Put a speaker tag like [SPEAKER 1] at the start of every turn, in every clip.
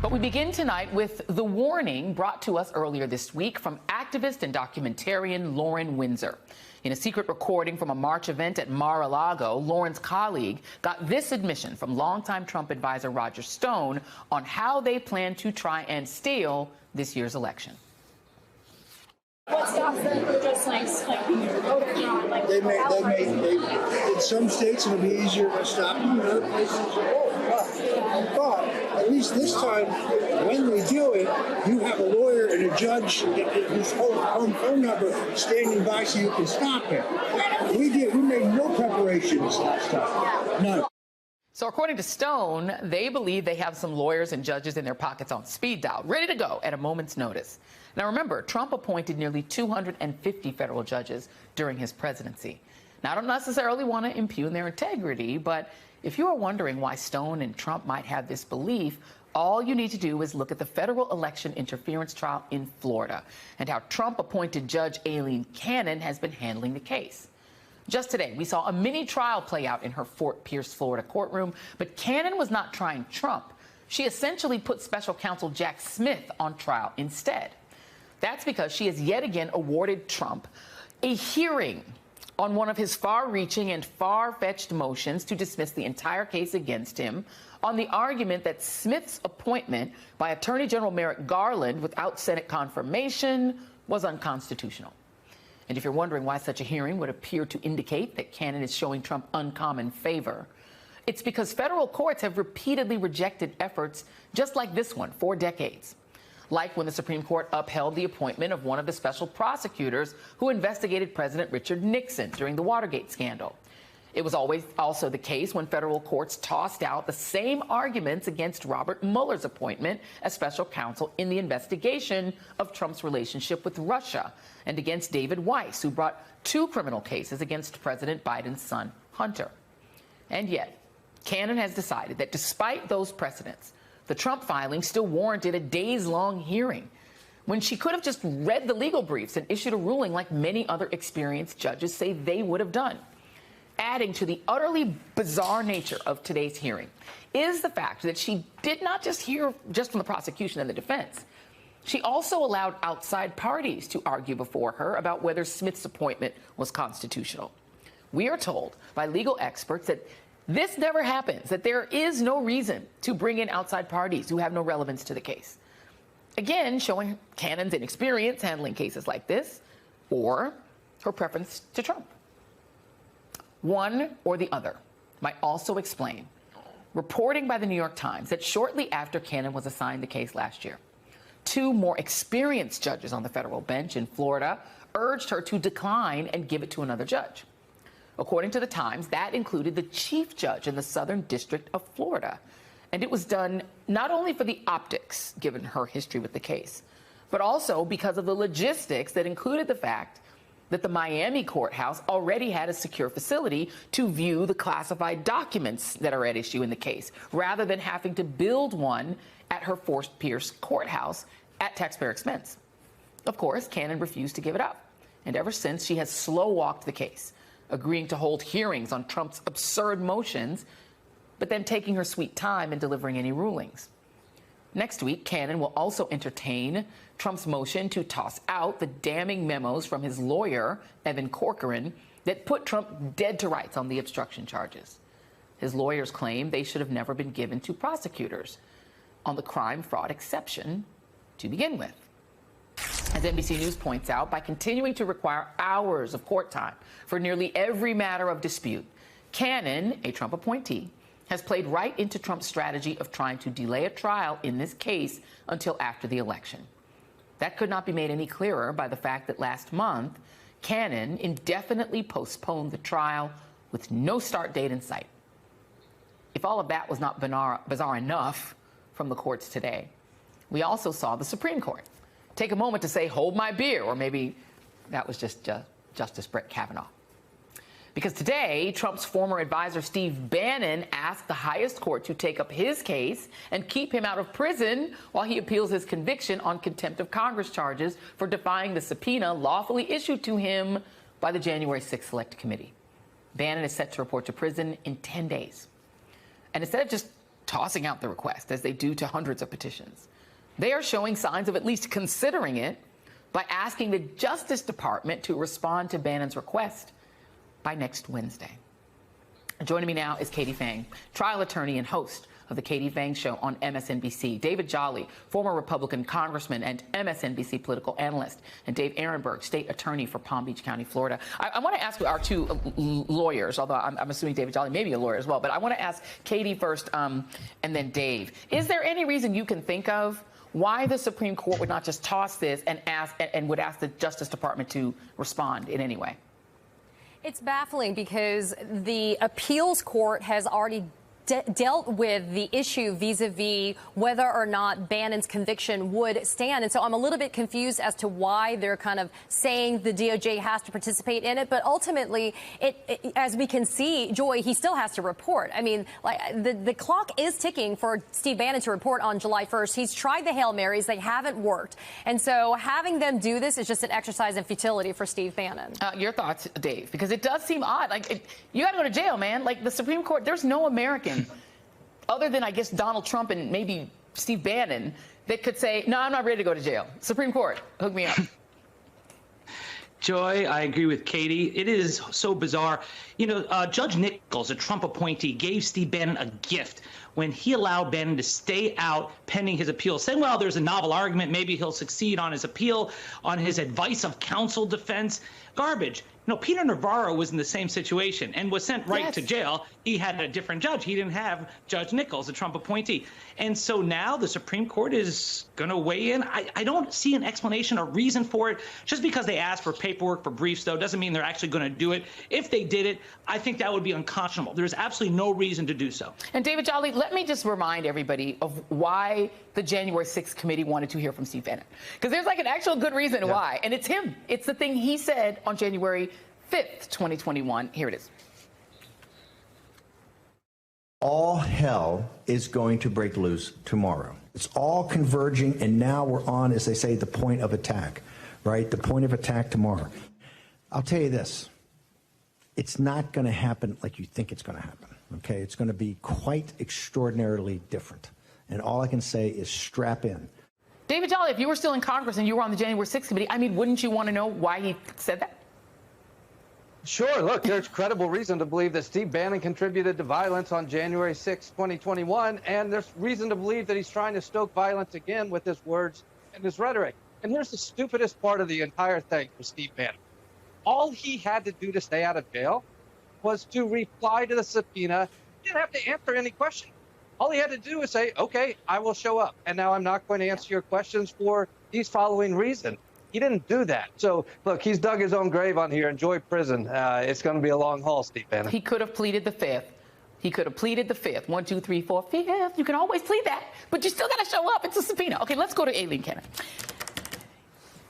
[SPEAKER 1] But we begin tonight with the warning brought to us earlier this week from activist and documentarian Lauren Windsor. In a secret recording from a March event at Mar-a-Lago, Lauren's colleague got this admission from longtime Trump advisor Roger Stone on how they plan to try and steal this year's election.
[SPEAKER 2] What stops them from just like voting on
[SPEAKER 3] they in some states it'll be easier to stop them, in other places it won't. But at least this time, when they do it, you have a lawyer and a judge whose home phone number standing by so you can stop him. We made no preparations last time. None.
[SPEAKER 1] So according to Stone, they believe they have some lawyers and judges in their pockets on speed dial, ready to go at a moment's notice. Now remember, Trump appointed nearly 250 federal judges during his presidency. Now I don't necessarily want to impugn their integrity, but if you are wondering why Stone and Trump might have this belief, all you need to do is look at the federal election interference trial in Florida and how Trump-appointed Judge Aileen Cannon has been handling the case. Just today, we saw a mini trial play out in her Fort Pierce, Florida courtroom, but Cannon was not trying Trump. She essentially put special counsel Jack Smith on trial instead. That's because she has yet again awarded Trump a hearing on one of his far-reaching and far-fetched motions to dismiss the entire case against him on the argument that Smith's appointment by Attorney General Merrick Garland without Senate confirmation was unconstitutional. And if you're wondering why such a hearing would appear to indicate that Cannon is showing Trump uncommon favor, it's because federal courts have repeatedly rejected efforts just like this one for decades. Like when the Supreme Court upheld the appointment of one of the special prosecutors who investigated President Richard Nixon during the Watergate scandal. It was always also the case when federal courts tossed out the same arguments against Robert Mueller's appointment as special counsel in the investigation of Trump's relationship with Russia, and against David Weiss, who brought 2 criminal cases against President Biden's son, Hunter. And yet, Cannon has decided that despite those precedents, the Trump filing still warranted a days-long hearing, when she could have just read the legal briefs and issued a ruling like many other experienced judges say they would have done. Adding to the utterly bizarre nature of today's hearing is the fact that she did not just hear just from the prosecution and the defense. She also allowed outside parties to argue before her about whether Smith's appointment was constitutional. We are told by legal experts that this never happens, that there is no reason to bring in outside parties who have no relevance to the case. Again, showing Cannon's inexperience handling cases like this, or her preference to Trump. One or the other might also explain reporting by the New York Times that shortly after Cannon was assigned the case last year, 2 more experienced judges on the federal bench in Florida urged her to decline and give it to another judge. According to the Times, that included the chief judge in the Southern District of Florida. And it was done not only for the optics, given her history with the case, but also because of the logistics that included the fact that the Miami courthouse already had a secure facility to view the classified documents that are at issue in the case, rather than having to build one at her Fort Pierce courthouse at taxpayer expense. Of course, Cannon refused to give it up. And ever since, she has slow-walked the case, agreeing to hold hearings on Trump's absurd motions, but then taking her sweet time in delivering any rulings. Next week, Cannon will also entertain Trump's motion to toss out the damning memos from his lawyer, Evan Corcoran, that put Trump dead to rights on the obstruction charges. His lawyers claim they should have never been given to prosecutors on the crime fraud exception to begin with. As NBC News points out, by continuing to require hours of court time for nearly every matter of dispute, Cannon, a Trump appointee, has played right into Trump's strategy of trying to delay a trial in this case until after the election. That could not be made any clearer by the fact that last month, Cannon indefinitely postponed the trial with no start date in sight. If all of that was not bizarre enough from the courts today, we also saw the Supreme Court take a moment to say, hold my beer, or maybe that was just Justice Brett Kavanaugh. Because today, Trump's former advisor Steve Bannon asked the highest court to take up his case and keep him out of prison while he appeals his conviction on contempt of Congress charges for defying the subpoena lawfully issued to him by the January 6th Select Committee. Bannon is set to report to prison in 10 days. And instead of just tossing out the request, as they do to hundreds of petitions. They are showing signs of at least considering it by asking the Justice Department to respond to Bannon's request by next Wednesday. Joining me now is Katie Phang, trial attorney and host of the Katie Phang Show on MSNBC. David Jolly, former Republican congressman and MSNBC political analyst, and Dave Ehrenberg, state attorney for Palm Beach County, Florida. I want to ask our two lawyers, although I'm assuming David Jolly may be a lawyer as well, but I want to ask Katie first and then Dave. Is there any reason you can think of why the Supreme Court would not just toss this and would ask the Justice Department to respond in any way?
[SPEAKER 4] It's baffling because the appeals court has already dealt with the issue vis-a-vis whether or not Bannon's conviction would stand. And so I'm a little bit confused as to why they're kind of saying the DOJ has to participate in it. But ultimately, as we can see, Joy, he still has to report. I mean, like the clock is ticking for Steve Bannon to report on July 1st. He's tried the Hail Marys. They haven't worked. And so having them do this is just an exercise in futility for Steve Bannon.
[SPEAKER 1] Your thoughts, Dave? Because it does seem odd. Like, you got to go to jail, man. Like, the Supreme Court, there's no American other than, I guess, Donald Trump and maybe Steve Bannon that could say, no, I'm not ready to go to jail. Supreme Court, hook me up.
[SPEAKER 5] Joy, I agree with Katie. It is so bizarre. You know, Judge Nichols, a Trump appointee, gave Steve Bannon a gift when he allowed Bannon to stay out pending his appeal, saying, well, there's a novel argument. Maybe he'll succeed on his appeal, on his advice of counsel defense. Garbage. You know, Peter Navarro was in the same situation and was sent right to jail. He had a different judge. He didn't have Judge Nichols, a Trump appointee. And so now the Supreme Court is going to weigh in. I don't see an explanation or reason for it. Just because they asked for paperwork for briefs, though, doesn't mean they're actually going to do it. If they did it, I think that would be unconscionable. There's absolutely no reason to do so.
[SPEAKER 1] And David Jolly, let me just remind everybody of why the January 6th committee wanted to hear from Steve Bannon. Because there's like an actual good reason why. And it's him. It's the thing he said on January 5th, 2021. Here it is.
[SPEAKER 6] All hell is going to break loose tomorrow. It's all converging, and now we're on, as they say, the point of attack, right? The point of attack tomorrow. I'll tell you this. It's not going to happen like you think it's going to happen, okay? It's going to be quite extraordinarily different. And all I can say is strap in.
[SPEAKER 1] David Jolly, if you were still in Congress and you were on the January 6th committee, I mean, wouldn't you want to know why he said that?
[SPEAKER 7] Sure. Look, there's credible reason to believe that Steve Bannon contributed to violence on January 6, 2021, and there's reason to believe that he's trying to stoke violence again with his words and his rhetoric. And here's the stupidest part of the entire thing for Steve Bannon. All he had to do to stay out of jail was to reply to the subpoena. He didn't have to answer any question. All he had to do was say, okay, I will show up. And now I'm not going to answer your questions for these following reasons. He didn't do that. So, look, he's dug his own grave on here. Enjoy prison. It's going to be a long haul, Steve Bannon.
[SPEAKER 1] He could have pleaded the 5th. He could have pleaded the 5th. 1, 2, 3, 4, 5th. You can always plead that, but you still got to show up. It's a subpoena. Okay, let's go to Aileen Cannon.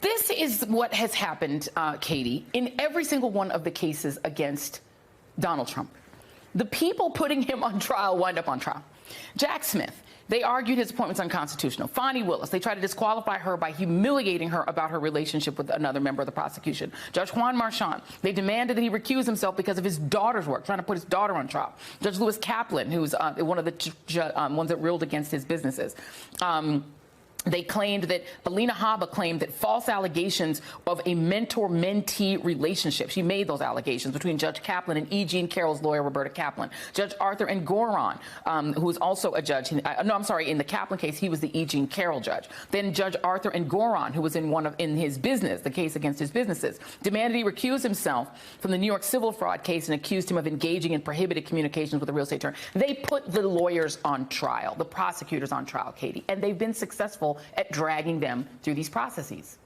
[SPEAKER 1] This is what has happened, Katie, in every single one of the cases against Donald Trump. The people putting him on trial wind up on trial. Jack Smith, they argued his appointment's unconstitutional. Fani Willis, they tried to disqualify her by humiliating her about her relationship with another member of the prosecution. Judge Juan Marchant, they demanded that he recuse himself because of his daughter's work, trying to put his daughter on trial. Judge Lewis Kaplan, who's one of the ones that ruled against his businesses. They claimed that Alina Habba claimed that false allegations of a mentor-mentee relationship. She made those allegations between Judge Kaplan and E. Jean Carroll's lawyer, Roberta Kaplan. Judge Arthur Engoron, who is also a judge. In the Kaplan case, he was the E. Jean Carroll judge. Then Judge Arthur Engoron, who was in his business, the case against his businesses, demanded he recuse himself from the New York civil fraud case and accused him of engaging in prohibited communications with a real estate attorney. They put the lawyers on trial, the prosecutors on trial, Katie, and they've been successful at dragging them through these processes.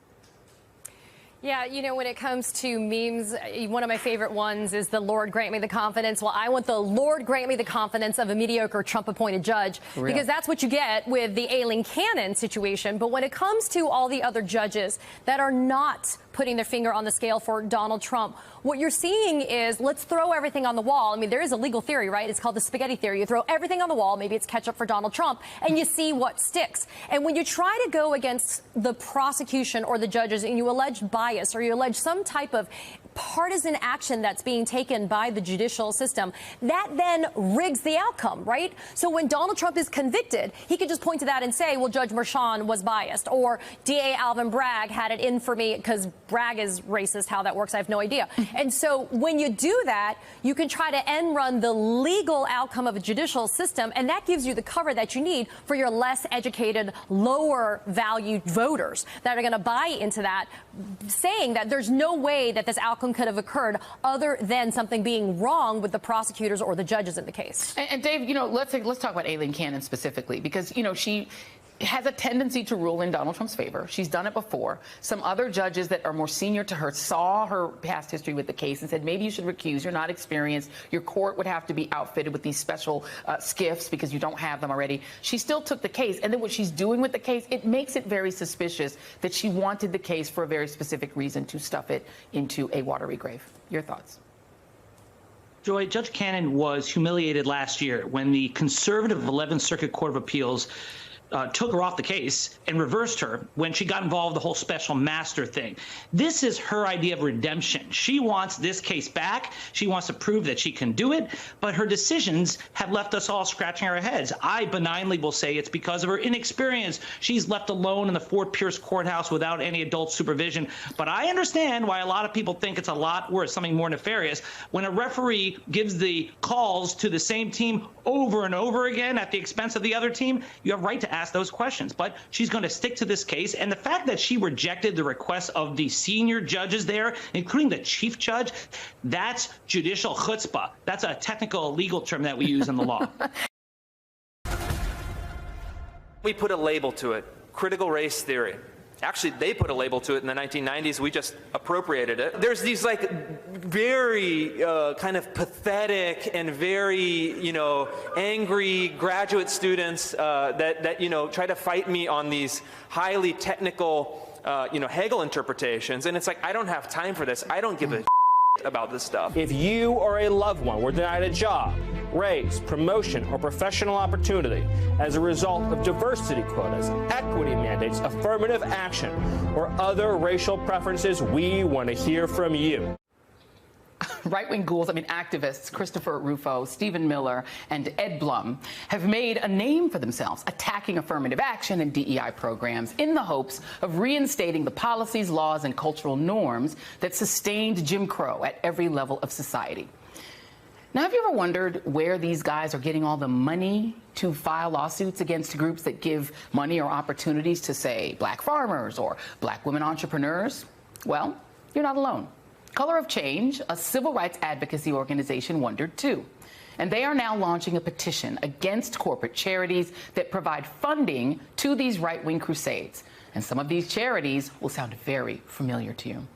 [SPEAKER 4] Yeah, you know, when it comes to memes, one of my favorite ones is the Lord grant me the confidence. Well, I want the Lord grant me the confidence of a mediocre Trump-appointed judge, because that's what you get with the Aileen Cannon situation. But when it comes to all the other judges that are not putting their finger on the scale for Donald Trump, what you're seeing is, let's throw everything on the wall. I mean, there is a legal theory, right? It's called the spaghetti theory. You throw everything on the wall, maybe it's ketchup for Donald Trump, and you see what sticks. And when you try to go against the prosecution or the judges and you allege bias or you allege some type of partisan action that's being taken by the judicial system, that then rigs the outcome, right? So when Donald Trump is convicted, he could just point to that and say, well, Judge Merchan was biased, or DA Alvin Bragg had it in for me because Bragg is racist. How that works, I have no idea. And so when you do that, you can try to end run the legal outcome of a judicial system, and that gives you the cover that you need for your less educated, lower valued voters that are going to buy into that, saying that there's no way that this outcome could have occurred other than something being wrong with the prosecutors or the judges in the case.
[SPEAKER 1] And Dave, let's talk about Aileen Cannon specifically, because, she has a tendency to rule in Donald Trump's favor. She's done it before. Some other judges that are more senior to her saw her past history with the case and said, maybe you should recuse. You're not experienced. Your court would have to be outfitted with these special skiffs because you don't have them already. She still took the case. And then what she's doing with the case, it makes it very suspicious that she wanted the case for a very specific reason, to stuff it into a watery grave. Your thoughts?
[SPEAKER 5] Joy, Judge Cannon was humiliated last year when the conservative 11th Circuit Court of Appeals took her off the case and reversed her when she got involved in the whole special master thing. This is her idea of redemption. She wants this case back. She wants to prove that she can do it, but her decisions have left us all scratching our heads. I benignly will say it's because of her inexperience. She's left alone in the Fort Pierce courthouse without any adult supervision. But I understand why a lot of people think it's a lot worse, something more nefarious. When a referee gives the calls to the same team over and over again at the expense of the other team, you have a right to ask those questions. But she's going to stick to this case. And the fact that she rejected the requests of the senior judges there, including the chief judge, that's judicial chutzpah. That's a technical legal term that we use in the law.
[SPEAKER 8] We put a label to it, critical race theory. Actually, they put a label to it in the 1990s. We just appropriated it. There's these very kind of pathetic and very, angry graduate students that try to fight me on these highly technical, Hegel interpretations. And it's like, I don't have time for this. I don't give a about this stuff.
[SPEAKER 9] If you or a loved one were denied a job, raise, promotion, or professional opportunity as a result of diversity quotas, equity mandates, affirmative action, or other racial preferences, we want to hear from you.
[SPEAKER 1] Right-wing ghouls, activists Christopher Rufo, Stephen Miller, and Ed Blum have made a name for themselves attacking affirmative action and DEI programs in the hopes of reinstating the policies, laws, and cultural norms that sustained Jim Crow at every level of society. Now, have you ever wondered where these guys are getting all the money to file lawsuits against groups that give money or opportunities to, say, black farmers or black women entrepreneurs? Well, you're not alone. Color of Change, a civil rights advocacy organization, wondered too. And they are now launching a petition against corporate charities that provide funding to these right-wing crusades. And some of these charities will sound very familiar to you.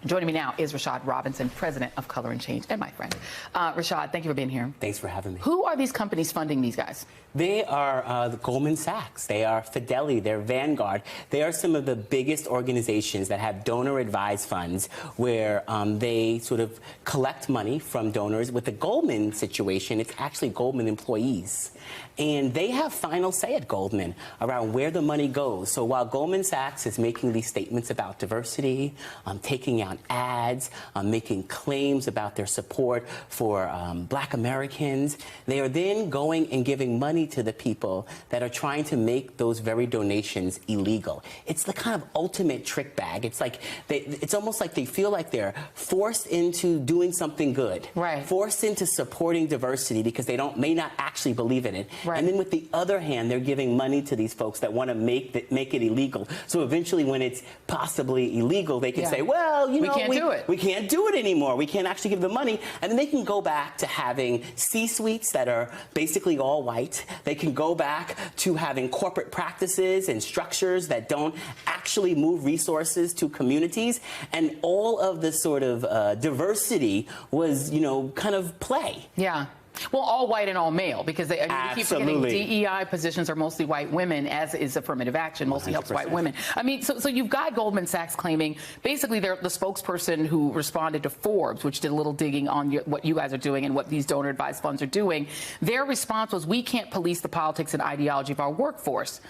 [SPEAKER 1] Joining me now is Rashad Robinson, president of Color and Change, and my friend. Rashad, thank you for being here.
[SPEAKER 10] Thanks for having me.
[SPEAKER 1] Who are these companies funding these guys?
[SPEAKER 10] They are the Goldman Sachs. They are Fidelity. They're Vanguard. They are some of the biggest organizations that have donor-advised funds where they sort of collect money from donors. With the Goldman situation, it's actually Goldman employees. And they have final say at Goldman around where the money goes. So while Goldman Sachs is making these statements about diversity, taking out ads, making claims about their support for black Americans, they are then going and giving money to the people that are trying to make those very donations illegal. It's the kind of ultimate trick bag. It's like it's almost like they feel like they're forced into doing something good,
[SPEAKER 1] right?
[SPEAKER 10] Forced into supporting diversity because they may not actually believe in it. Right. And then with the other hand, they're giving money to these folks that want to make it illegal. So eventually, when it's possibly illegal, they can say, well,
[SPEAKER 1] we can't do it.
[SPEAKER 10] We can't do it anymore. We can't actually give the money. And then they can go back to having C-suites that are basically all white. They can go back to having corporate practices and structures that don't actually move resources to communities. And all of the sort of diversity was, kind of play.
[SPEAKER 1] Yeah. Well, all white and all male, because they keep forgetting DEI positions are mostly white women, as is affirmative action, mostly 100%. Helps white women. So you've got Goldman Sachs claiming, basically they're the spokesperson who responded to Forbes, which did a little digging on what you guys are doing and what these donor-advised funds are doing. Their response was, we can't police the politics and ideology of our workforce.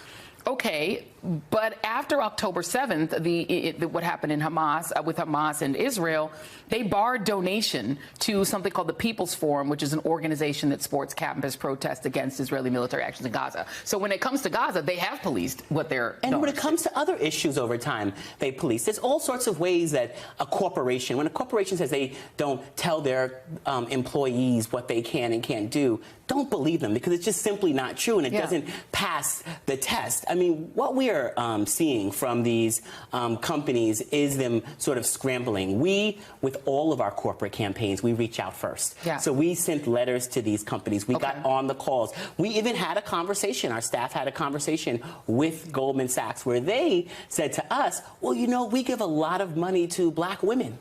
[SPEAKER 1] Okay, but after October 7th, what happened in Hamas, with Hamas and Israel, they barred donation to something called the People's Forum, which is an organization that supports campus protests against Israeli military actions in Gaza. So when it comes to Gaza, they have policed what they're
[SPEAKER 10] And when it comes to other issues over time, they police. There's all sorts of ways that a corporation, when a corporation says they don't tell their employees what they can and can't do, don't believe them, because it's just simply not true, and it doesn't pass the test. I mean, what we are seeing from these companies is them sort of scrambling. We, with all of our corporate campaigns, we reach out first. So we sent letters to these companies. We got on the calls. We even had a conversation. Our staff had a conversation with Goldman Sachs where they said to us, well, you know, we give a lot of money to black women.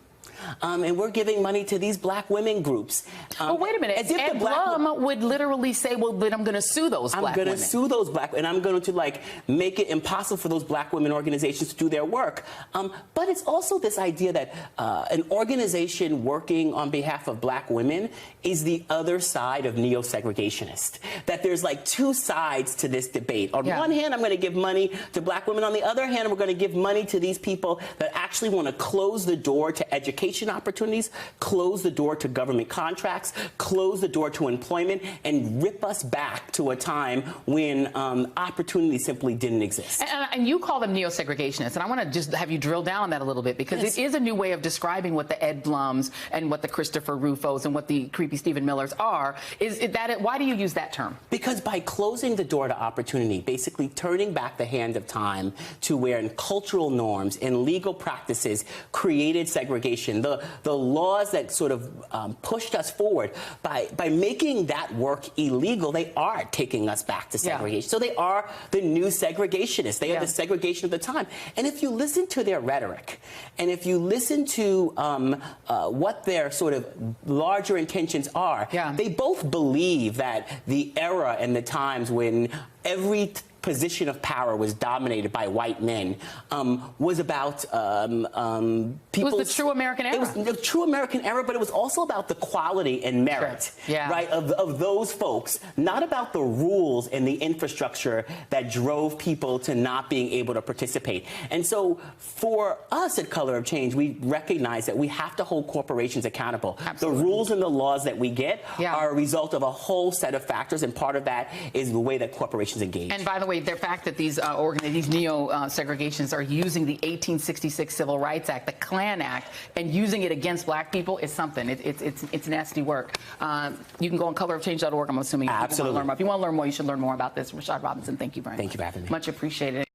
[SPEAKER 10] And we're giving money to these black women groups.
[SPEAKER 1] Well, wait a minute. Ed Blum would literally say, well, then I'm going to sue those black women.
[SPEAKER 10] I'm going to sue those black, and I'm going to, like, make it impossible for those black women organizations to do their work. But it's also this idea that an organization working on behalf of black women is the other side of neo-segregationist. That there's, like, two sides to this debate. On one hand, I'm going to give money to black women. On the other hand, we're going to give money to these people that actually want to close the door to education opportunities, close the door to government contracts, close the door to employment, and rip us back to a time when opportunity simply didn't exist.
[SPEAKER 1] And you call them neo-segregationists, and I want to just have you drill down on that a little bit, because it is a new way of describing what the Ed Blums and what the Christopher Rufos and what the creepy Stephen Millers are. Why do you use that term?
[SPEAKER 10] Because by closing the door to opportunity, basically turning back the hand of time to where in cultural norms and legal practices created segregation, the laws that sort of pushed us forward, by making that work illegal, they are taking us back to segregation. So they are the new segregationists. They are the segregation of the time. And if you listen to their rhetoric, and if you listen to what their sort of larger intentions are, they both believe that the era and the times when every position of power was dominated by white men was about people.
[SPEAKER 1] It was the true American era.
[SPEAKER 10] It was the true American era, but it was also about the quality and merit, right, of those folks, not about the rules and the infrastructure that drove people to not being able to participate. And so for us at Color of Change, we recognize that we have to hold corporations accountable. The rules and the laws that we get are a result of a whole set of factors, and part of that is the way that corporations engage.
[SPEAKER 1] And by the way, the fact that these neo-segregationists are using the 1866 Civil Rights Act, the Klan Act, and using it against black people is something. It's nasty work. You can go on colorofchange.org, I'm assuming.
[SPEAKER 10] Absolutely.
[SPEAKER 1] If you want to learn more, you should learn more about this. Rashad Robinson, thank you very much.
[SPEAKER 10] Thank you for having me.
[SPEAKER 1] Much appreciated.